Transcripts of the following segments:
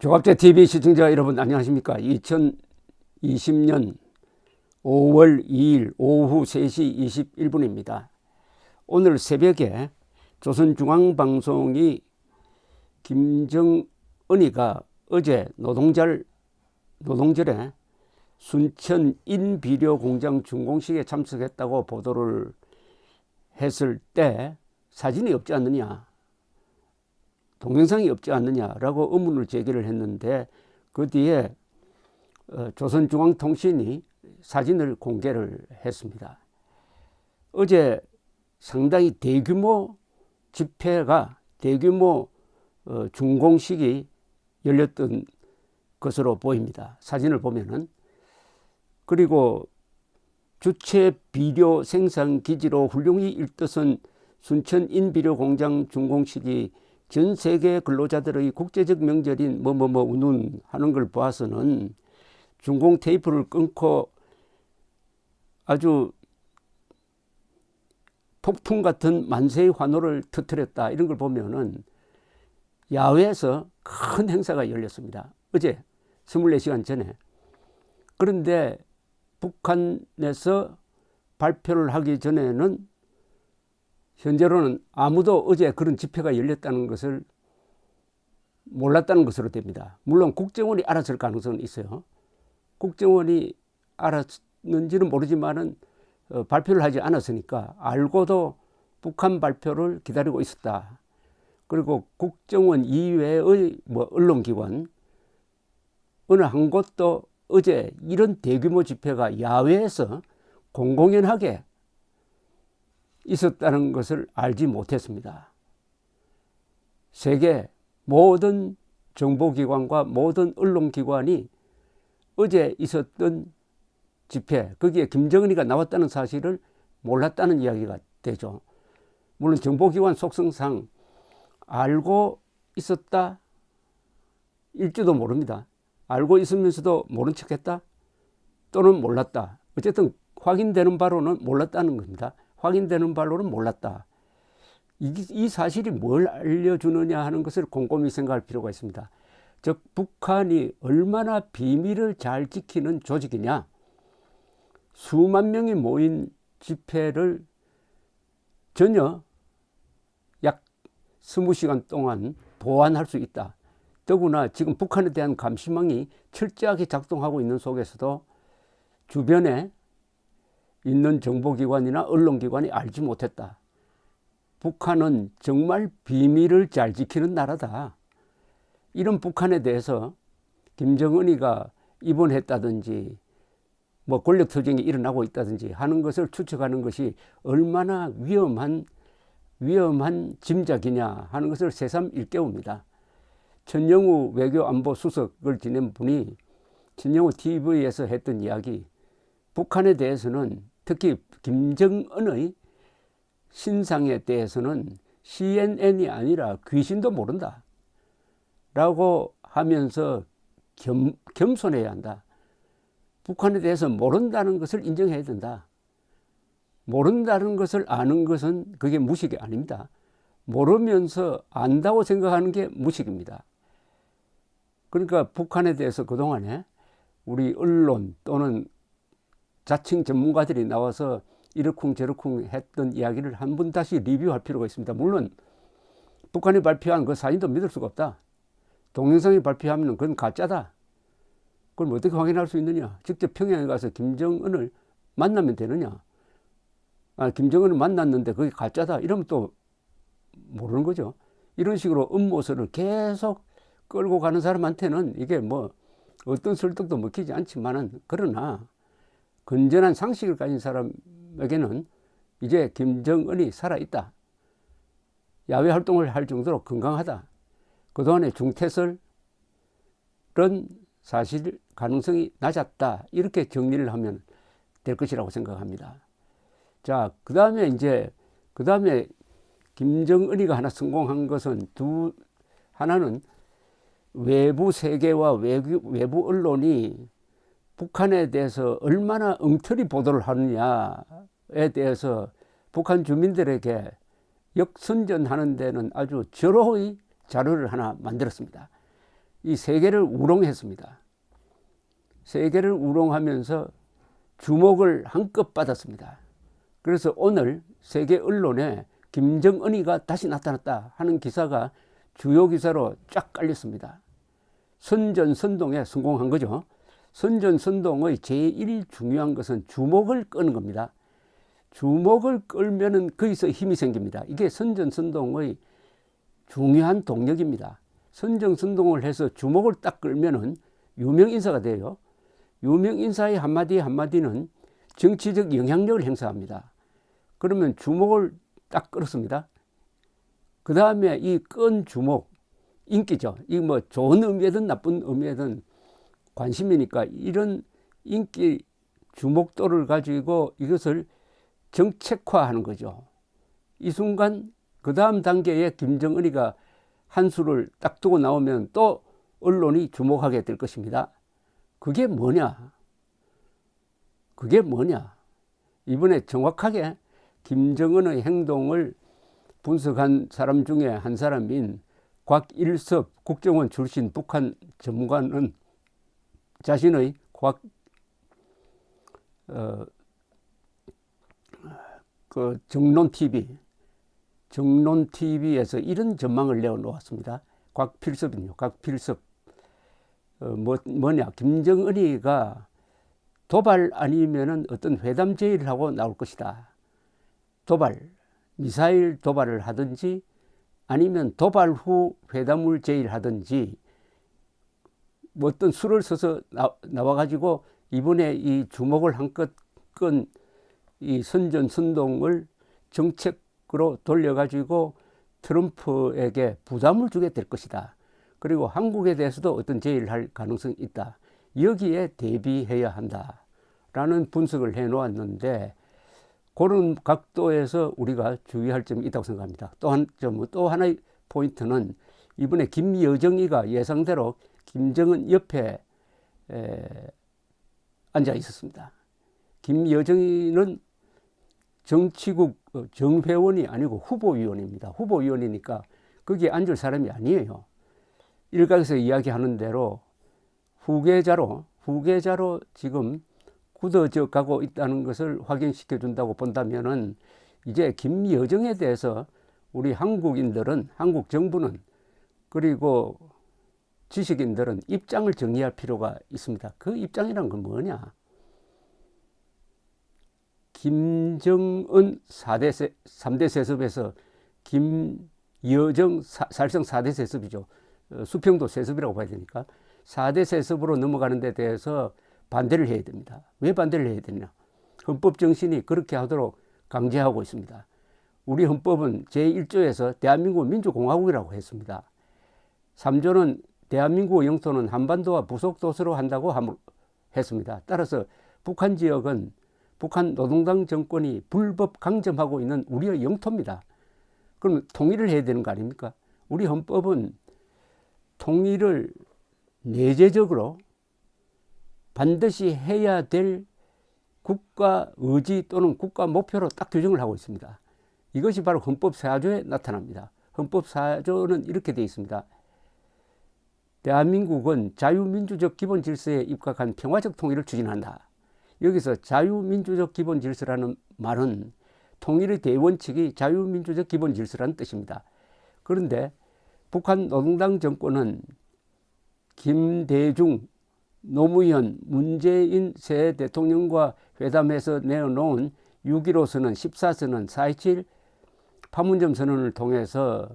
조갑제 TV 시청자 여러분 안녕하십니까? 2020년 5월 2일 오후 3시 21분입니다. 오늘 새벽에 조선중앙방송이 김정은이가 어제 노동절에 순천 인비료 공장 준공식에 참석했다고 보도를 했을 때 사진이 없지 않느냐, 동영상이 없지 않느냐라고 의문을 제기를 했는데, 그 뒤에 조선중앙통신이 사진을 공개를 했습니다. 어제 상당히 대규모 집회가, 대규모 준공식이 열렸던 것으로 보입니다. 사진을 보면은. 그리고 주체 비료 생산 기지로 훌륭히 일떠선 순천 인비료 공장 준공식이 전 세계 근로자들의 국제적 명절인 운운 하는 걸 봐서는 준공 테이프를 끊고 아주 폭풍 같은 만세의 환호를 터뜨렸다, 이런 걸 보면은 야외에서 큰 행사가 열렸습니다. 어제 24시간 전에. 그런데 북한에서 발표를 하기 전에는 현재로는 아무도 어제 그런 집회가 열렸다는 것을 몰랐다는 것으로 됩니다. 물론 국정원이 알았을 가능성은 있어요. 국정원이 알았는지는 모르지만은 발표를 하지 않았으니까 알고도 북한 발표를 기다리고 있었다. 그리고 국정원 이외의 언론기관 어느 한 곳도 어제 이런 대규모 집회가 야외에서 공공연하게 있었다는 것을 알지 못했습니다. 세계 모든 정보기관과 모든 언론기관이 어제 있었던 집회, 거기에 김정은이가 나왔다는 사실을 몰랐다는 이야기가 되죠. 물론 정보기관 속성상 알고 있었다 일지도 모릅니다. 알고 있으면서도 모른 척했다 또는 몰랐다. 어쨌든 확인되는 바로는 몰랐다는 겁니다. 확인되는 바로는 몰랐다. 이 사실이 뭘 알려주느냐 하는 것을 곰곰이 생각할 필요가 있습니다. 즉, 북한이 얼마나 비밀을 잘 지키는 조직이냐. 수만 명이 모인 집회를 전혀 약 20시간 동안 보완할 수 있다. 더구나 지금 북한에 대한 감시망이 철저하게 작동하고 있는 속에서도 주변에 있는 정보기관이나 언론기관이 알지 못했다. 북한은 정말 비밀을 잘 지키는 나라다. 이런 북한에 대해서 김정은이가 입원했다든지 권력투쟁이 일어나고 있다든지 하는 것을 추측하는 것이 얼마나 위험한 짐작이냐 하는 것을 새삼 일깨웁니다. 천영우 외교안보수석을 지낸 분이 천영우 TV에서 했던 이야기, 북한에 대해서는 특히 김정은의 신상에 대해서는 CNN이 아니라 귀신도 모른다 라고 하면서 겸손해야 한다. 북한에 대해서 모른다는 것을 인정해야 된다. 모른다는 것을 아는 것은 그게 무식이 아닙니다. 모르면서 안다고 생각하는 게 무식입니다. 그러니까 북한에 대해서 그동안에 우리 언론 또는 자칭 전문가들이 나와서 이러쿵저러쿵 했던 이야기를 한 번 다시 리뷰할 필요가 있습니다. 물론 북한이 발표한 그 사진도 믿을 수가 없다. 동영상이 발표하면 그건 가짜다. 그걸 어떻게 확인할 수 있느냐. 직접 평양에 가서 김정은을 만나면 되느냐. 김정은을 만났는데 그게 가짜다 이러면 또 모르는 거죠. 이런 식으로 음모설을 계속 끌고 가는 사람한테는 이게 어떤 설득도 먹히지 않지만은, 그러나 건전한 상식을 가진 사람에게는 이제 김정은이 살아있다. 야외 활동을 할 정도로 건강하다. 그동안의 중퇴설은 사실 가능성이 낮았다. 이렇게 정리를 하면 될 것이라고 생각합니다. 자, 그 다음에 김정은이가 하나 성공한 것은 하나는 외부 세계와 외부 언론이 북한에 대해서 얼마나 엉터리 보도를 하느냐에 대해서 북한 주민들에게 역선전하는 데는 아주 절호의 자료를 하나 만들었습니다. 이 세계를 우롱했습니다. 세계를 우롱하면서 주목을 한껏 받았습니다. 그래서 오늘 세계 언론에 김정은이가 다시 나타났다 하는 기사가 주요 기사로 쫙 깔렸습니다. 선전선동에 성공한 거죠. 선전선동의 제일 중요한 것은 주목을 끄는 겁니다. 주목을 끌면은 거기서 힘이 생깁니다. 이게 선전선동의 중요한 동력입니다. 선전선동을 해서 주목을 딱 끌면은 유명인사가 돼요. 유명인사의 한마디 한마디는 정치적 영향력을 행사합니다. 그러면 주목을 딱 끌었습니다. 그 다음에 이 끈 주목, 인기죠. 이 뭐 좋은 의미든 나쁜 의미든 관심이니까 이런 인기 주목도를 가지고 이것을 정책화하는 거죠. 이 순간 그 다음 단계에 김정은이가 한 수를 딱 두고 나오면 또 언론이 주목하게 될 것입니다. 그게 뭐냐? 그게 뭐냐? 이번에 정확하게 김정은의 행동을 분석한 사람 중에 한 사람인 곽일섭 국정원 출신 북한 전문가는 자신의 정론TV에서 이런 전망을 내어놓았습니다. 곽필섭은요. 곽필섭 뭐냐? 김정은이가 도발 아니면은 어떤 회담 제의를 하고 나올 것이다. 도발, 미사일 도발을 하든지 아니면 도발 후 회담을 제의를 하든지 뭐 어떤 수를 써서 나와가지고 이번에 이 주목을 한껏 끈 이 선전선동을 정책으로 돌려가지고 트럼프에게 부담을 주게 될 것이다. 그리고 한국에 대해서도 어떤 제의를 할 가능성이 있다. 여기에 대비해야 한다라는 분석을 해놓았는데 그런 각도에서 우리가 주의할 점이 있다고 생각합니다. 또 하나의 포인트는 이번에 김여정이가 예상대로 김정은 옆에 앉아 있었습니다. 김여정이는 정치국 정회원이 아니고 후보위원입니다. 후보위원이니까 거기에 앉을 사람이 아니에요. 일각에서 이야기하는 대로 후계자로 지금 굳어져 가고 있다는 것을 확인시켜 준다고 본다면은 이제 김여정에 대해서 우리 한국인들은, 한국 정부는, 그리고 지식인들은 입장을 정리할 필요가 있습니다. 그 입장이란 건 뭐냐? 김정은 3대 세습에서 김여정 사실상 4대 세습이죠. 수평도 세습이라고 봐야 되니까 4대 세습으로 넘어가는 데 대해서 반대를 해야 됩니다. 왜 반대를 해야 되냐? 헌법 정신이 그렇게 하도록 강제하고 있습니다. 우리 헌법은 제1조에서 대한민국 민주공화국이라고 했습니다. 3조는 대한민국 영토는 한반도와 부속 도서로 한다고 했습니다. 따라서 북한 지역은 북한 노동당 정권이 불법 강점하고 있는 우리의 영토입니다. 그럼 통일을 해야 되는 거 아닙니까? 우리 헌법은 통일을 내재적으로 반드시 해야 될 국가 의지 또는 국가 목표로 딱 규정을 하고 있습니다. 이것이 바로 헌법 4조에 나타납니다. 헌법 4조는 이렇게 되어 있습니다. 대한민국은 자유민주적 기본 질서에 입각한 평화적 통일을 추진한다. 여기서 자유민주적 기본 질서라는 말은 통일의 대원칙이 자유민주적 기본 질서라는 뜻입니다. 그런데 북한 노동당 정권은 김대중, 노무현, 문재인 새 대통령과 회담해서 내어놓은 6.15 선언, 14선언, 4.27 판문점 선언을 통해서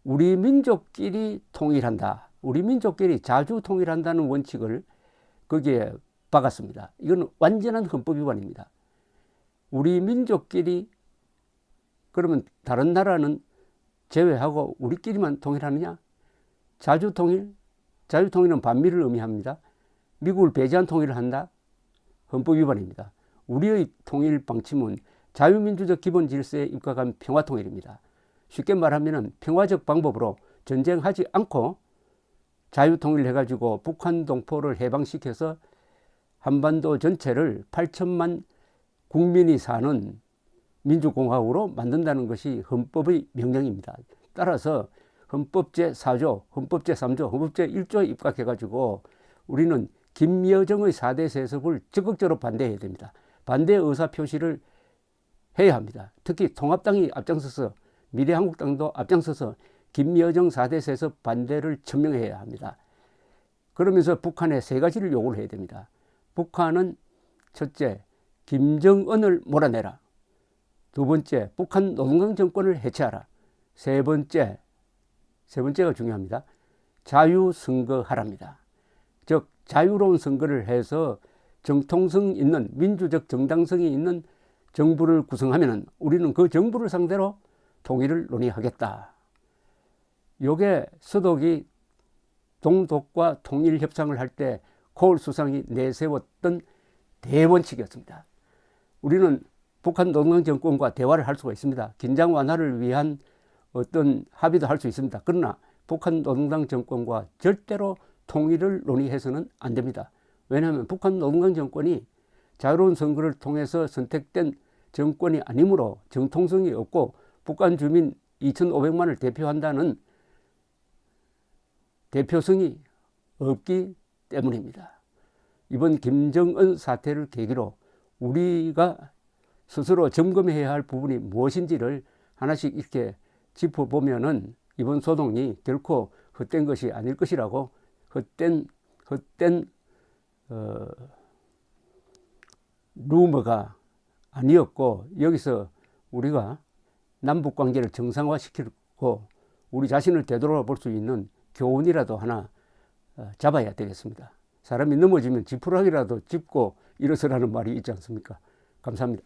우리 민족끼리 통일한다. 우리 민족끼리 자주 통일한다는 원칙을 거기에 박았습니다. 이건 완전한 헌법 위반입니다. 우리 민족끼리, 그러면 다른 나라는 제외하고 우리끼리만 통일하느냐? 자주 통일? 자주 통일은 반미를 의미합니다. 미국을 배제한 통일을 한다? 헌법 위반입니다. 우리의 통일 방침은 자유민주적 기본 질서에 입각한 평화통일입니다. 쉽게 말하면 평화적 방법으로 전쟁하지 않고 자유통일을 해가지고 북한 동포를 해방시켜서 한반도 전체를 8천만 국민이 사는 민주공화국으로 만든다는 것이 헌법의 명령입니다. 따라서 헌법 제4조, 헌법 제3조, 헌법 제1조에 입각해가지고 우리는 김여정의 4대 세습을 적극적으로 반대해야 됩니다. 반대 의사표시를 해야 합니다. 특히 통합당이 앞장서서 미래한국당도 앞장서서 김여정 4대 세습 반대를 천명해야 합니다. 그러면서 북한에 세 가지를 요구를 해야 됩니다. 북한은 첫째, 김정은을 몰아내라. 두 번째, 북한 노동당 정권을 해체하라. 세 번째가 중요합니다. 자유선거하랍니다. 즉 자유로운 선거를 해서 정통성 있는 민주적 정당성이 있는 정부를 구성하면 우리는 그 정부를 상대로 통일을 논의하겠다. 요게 서독이 동독과 통일 협상을 할 때 코올 수상이 내세웠던 대원칙이었습니다. 우리는 북한 노동당 정권과 대화를 할 수가 있습니다. 긴장 완화를 위한 어떤 합의도 할 수 있습니다. 그러나 북한 노동당 정권과 절대로 통일을 논의해서는 안 됩니다. 왜냐하면 북한 노동당 정권이 자유로운 선거를 통해서 선택된 정권이 아니므로 정통성이 없고 북한 주민 2,500만을 대표한다는 대표성이 없기 때문입니다. 이번 김정은 사태를 계기로 우리가 스스로 점검해야 할 부분이 무엇인지를 하나씩 이렇게 짚어보면은 이번 소동이 결코 헛된 것이 아닐 것이라고 헛된 루머가 아니었고 여기서 우리가 남북관계를 정상화시키고 우리 자신을 되돌아볼 수 있는 교훈이라도 하나 잡아야 되겠습니다. 사람이 넘어지면 지푸라기라도 짚고 일어서라는 말이 있지 않습니까? 감사합니다.